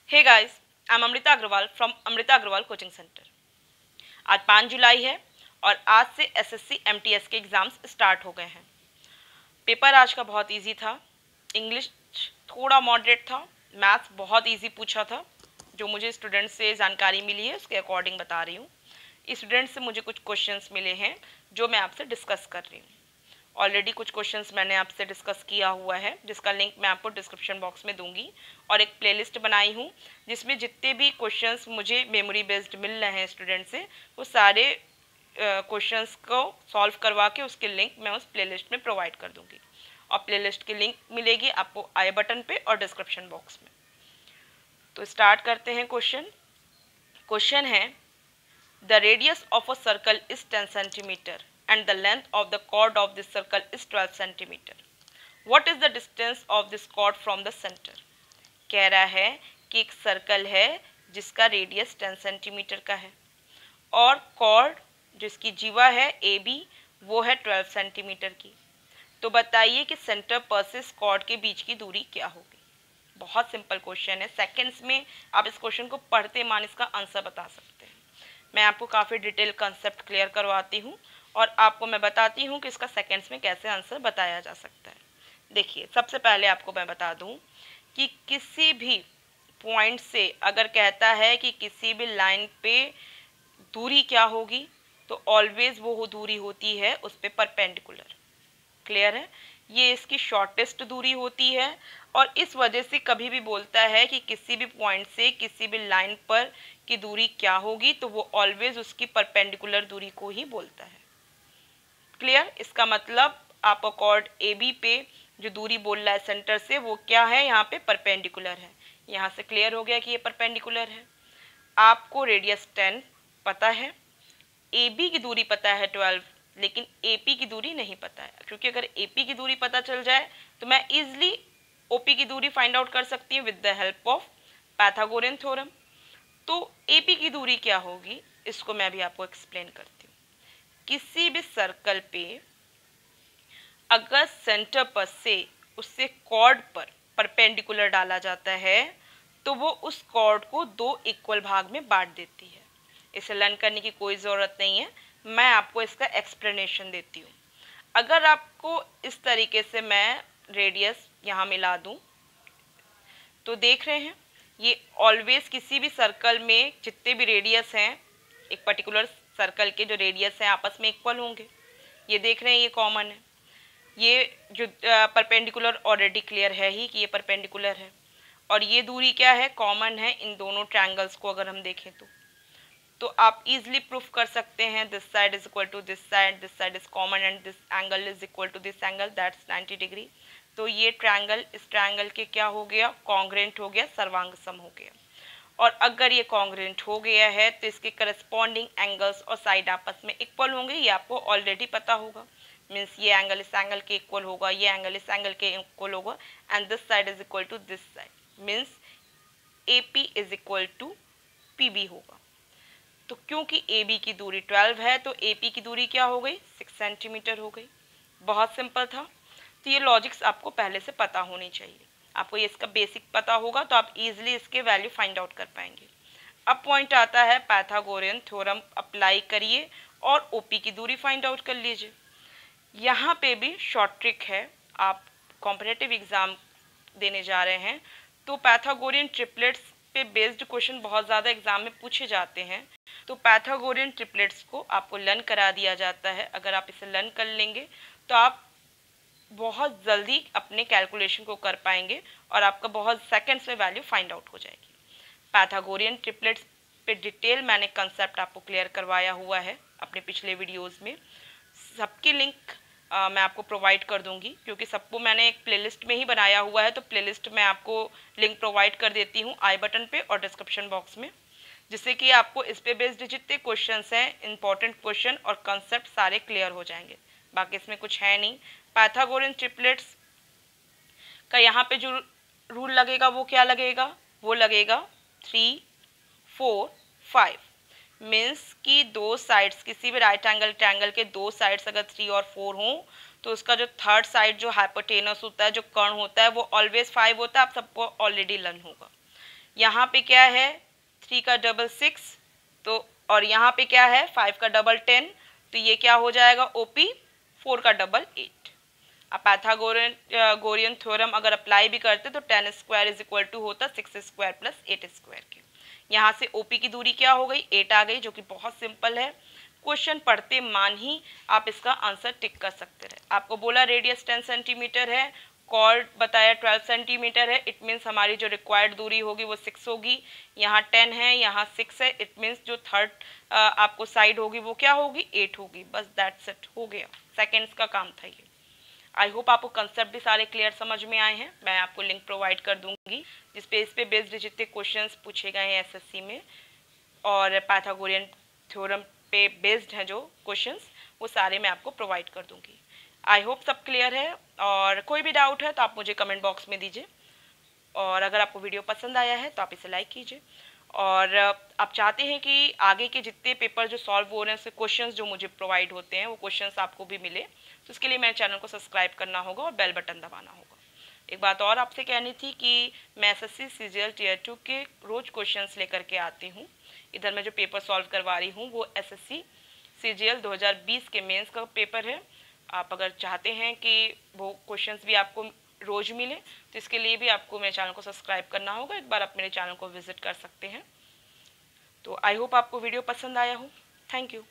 Hey guys, I am Amrita Agarwal from Amrita Agarwal coaching centre. आज 5 जुलाई है और आज से एसएससी एमटीएस के एग्ज़ाम्स स्टार्ट हो गए हैं। पेपर आज का बहुत इजी था, इंग्लिश थोड़ा मॉडरेट था, मैथ्स बहुत इजी पूछा था। जो मुझे स्टूडेंट से जानकारी मिली है उसके अकॉर्डिंग बता रही हूँ। स्टूडेंट से मुझे कुछ क्वेश्चंस मिले हैं जो मैं आपसे डिस्कस कर रही हूँ। ऑलरेडी कुछ क्वेश्चंस मैंने आपसे डिस्कस किया हुआ है जिसका लिंक मैं आपको डिस्क्रिप्शन बॉक्स में दूंगी, और एक प्लेलिस्ट बनाई हूँ जिसमें जितने भी क्वेश्चंस मुझे मेमोरी बेस्ड मिल रहे हैं स्टूडेंट से वो सारे क्वेश्चंस को सॉल्व करवा के उसके लिंक मैं उस प्लेलिस्ट में प्रोवाइड कर दूंगी, और प्लेलिस्ट की लिंक मिलेगी आपको आई बटन पे और डिस्क्रिप्शन बॉक्स में। तो स्टार्ट करते हैं। क्वेश्चन है, the radius of a circle is 10 centimetre and the length of the chord of this circle is 12 centimeter. What is the distance of this chord from the center? कह रहा है कि एक सर्कल है जिसका रेडियस 10 सेंटीमीटर का है और कॉर्ड जिसकी जीवा है ए बी वो है 12 सेंटीमीटर की। तो बताइए कि सेंटर पर से इस कॉर्ड के बीच की दूरी क्या होगी। बहुत सिंपल क्वेश्चन है, सेकेंड्स में आप इस क्वेश्चन को पढ़ते मान इसका आंसर बता सकते हैं। मैं आपको काफ़ी डिटेल कंसेप्ट क्लियर करवाती हूँ और आपको मैं बताती हूँ कि इसका सेकेंड्स में कैसे आंसर बताया जा सकता है। देखिए, सबसे पहले आपको मैं बता दूँ कि किसी भी पॉइंट से अगर कहता है कि किसी भी लाइन पे दूरी क्या होगी तो ऑलवेज वो दूरी होती है उस पे परपेंडिकुलर। क्लियर है? ये इसकी शॉर्टेस्ट दूरी होती है और इस वजह से कभी भी बोलता है कि किसी भी पॉइंट से किसी भी लाइन पर की दूरी क्या होगी तो वो ऑलवेज उसकी परपेंडिकुलर दूरी को ही बोलता है। क्लियर? इसका मतलब आप कॉर्ड ए बी पे जो दूरी बोल रहा है सेंटर से वो क्या है, यहाँ पे परपेंडिकुलर है। यहाँ से क्लियर हो गया कि ये परपेंडिकुलर है। आपको रेडियस 10 पता है, ए बी की दूरी पता है 12, लेकिन AP की दूरी नहीं पता है। क्योंकि अगर AP की दूरी पता चल जाए तो मैं इजिली OP की दूरी फाइंड आउट कर सकती हूँ with the help of Pythagorean theorem. तो AP की दूरी क्या होगी इसको मैं भी आपको एक्सप्लेन करती हूँ। किसी भी सर्कल पे अगर सेंटर पर से उससे कॉर्ड पर परपेंडिकुलर डाला जाता है तो वो उस कॉर्ड को दो इक्वल भाग में बांट देती है। इसे लर्न करने की कोई ज़रूरत नहीं है, मैं आपको इसका एक्सप्लेनेशन देती हूँ। अगर आपको इस तरीके से मैं रेडियस यहाँ मिला दूँ तो देख रहे हैं ये ऑलवेज किसी भी सर्कल में जितने भी रेडियस हैं एक पर्टिकुलर सर्कल के जो रेडियस हैं आपस में इक्वल होंगे। ये देख रहे हैं ये कॉमन है, ये जो परपेंडिकुलर ऑलरेडी क्लियर है ही कि ये परपेंडिकुलर है, और ये दूरी क्या है, कॉमन है इन दोनों ट्रायंगल्स को अगर हम देखें तो आप इजीली प्रूफ कर सकते हैं this side is equal to this side is common and this angle is equal to this angle, that's 90 degree. तो ये ट्रायंगल इस ट्रायंगल के क्या हो गया, कॉन्ग्रेंट हो गया, सर्वांग सम हो गया। और अगर ये कॉन्ग्रेंट हो गया है तो इसके करस्पॉन्डिंग एंगल्स और साइड आपस में इक्वल होंगे, ये आपको ऑलरेडी पता होगा। मीन्स ये एंगल इस एंगल के इक्वल होगा, ये एंगल इस एंगल के इक्वल होगा, and this side is equal to this side, means AP is equal to PB होगा। तो क्योंकि AB की दूरी 12 है तो AP की दूरी क्या हो गई, 6 सेंटीमीटर हो गई। बहुत सिंपल था। तो ये लॉजिक्स आपको पहले से पता होनी चाहिए। आपको ये इसका बेसिक पता होगा तो आप इजीली इसके वैल्यू फाइंड आउट कर पाएंगे। अब पॉइंट आता है पाइथागोरियन थ्योरम अप्लाई करिए और OP की दूरी फाइंड आउट कर लीजिए। यहाँ पे भी शॉर्ट ट्रिक है, आप कॉम्पिटिटिव एग्जाम देने जा रहे हैं तो पाइथागोरियन ट्रिपलेट्स पे बेस्ड क्वेश्चन बहुत ज़्यादा एग्जाम में पूछे जाते हैं। तो पाइथागोरियन ट्रिपलेट्स को आपको लर्न करा दिया जाता है। अगर आप इसे लर्न कर लेंगे तो आप बहुत जल्दी अपने कैलकुलेशन को कर पाएंगे और आपका बहुत सेकंड्स में वैल्यू फाइंड आउट हो जाएगी। पाइथागोरियन ट्रिपलेट्स पे डिटेल मैंने कंसेप्ट आपको क्लियर करवाया हुआ है अपने पिछले वीडियोज़ में। सबकी लिंक मैं आपको प्रोवाइड कर दूंगी, क्योंकि सबको मैंने एक प्लेलिस्ट में ही बनाया हुआ है। तो प्लेलिस्ट में आपको लिंक प्रोवाइड कर देती हूँ आई बटन पे और डिस्क्रिप्शन बॉक्स में, जिससे कि आपको इस पे बेस्ड जितने क्वेश्चंस हैं, इंपॉर्टेंट क्वेश्चन और कंसेप्ट सारे क्लियर हो जाएंगे। बाकी इसमें कुछ है नहीं। पाइथागोरियन ट्रिपलेट्स का यहाँ पे जो रूल लगेगा वो क्या लगेगा, वो लगेगा 3, 4, 5। मीन्स कि दो साइड्स किसी भी राइट एंगल ट्रायंगल के दो साइड्स अगर 3 और 4 हों तो उसका जो थर्ड साइड जो हाइपोटेनस होता है, जो कर्ण होता है, वो ऑलवेज 5 होता है। आप सबको ऑलरेडी लर्न होगा। यहाँ पे क्या है 3 का डबल 6, तो और यहाँ पे क्या है 5 का डबल 10, तो ये क्या हो जाएगा OP 4 का डबल 8। अब पाइथागोरियन थ्योरम अगर अप्लाई भी करते तो 10 स्क्वायर इज इक्वल टू होता 6 स्क्वायर प्लस 8 स्क्वायर के। यहाँ से OP की दूरी क्या हो गई 8 आ गई, जो कि बहुत सिंपल है। क्वेश्चन पढ़ते मान ही आप इसका आंसर टिक कर सकते रहे। आपको बोला रेडियस 10 सेंटीमीटर है, कॉर्ड बताया 12 सेंटीमीटर है, इट मीन्स हमारी जो रिक्वायर्ड दूरी होगी वो 6 होगी। यहाँ 10 है, यहाँ 6 है, इट मीन्स जो थर्ड आपको साइड होगी वो क्या होगी 8 होगी। बस दैट्स इट, हो गया, सेकेंड्स का काम था ये। आई होप आपको कंसेप्ट भी सारे क्लियर समझ में आए हैं। मैं आपको लिंक प्रोवाइड कर दूंगी जिस पे इस पे बेस्ड जितने क्वेश्चंस पूछे गए हैं SSC में और पाइथागोरियन थ्योरम पे बेस्ड हैं जो क्वेश्चंस, वो सारे मैं आपको प्रोवाइड कर दूंगी। आई होप सब क्लियर है, और कोई भी डाउट है तो आप मुझे कमेंट बॉक्स में दीजिए, और अगर आपको वीडियो पसंद आया है तो आप इसे लाइक कीजिए, और आप चाहते हैं कि आगे के जितने पेपर जो सॉल्व हो रहे हैं उससे क्वेश्चंस जो मुझे प्रोवाइड होते हैं वो क्वेश्चंस आपको भी मिले, तो उसके लिए मेरे चैनल को सब्सक्राइब करना होगा और बेल बटन दबाना होगा। एक बात और आपसे कहनी थी कि मैं SSC CGL Tier 2 के रोज क्वेश्चंस लेकर के आती हूँ। इधर मैं जो पेपर सॉल्व करवा रही हूँ वो SSC CGL 2020 के मेंस का पेपर है। आप अगर चाहते हैं कि वो क्वेश्चंस भी आपको रोज मिले तो इसके लिए भी आपको मेरे चैनल को सब्सक्राइब करना होगा। एक बार आप मेरे चैनल को विजिट कर सकते हैं। तो आई होप आपको वीडियो पसंद आया हो। Thank you.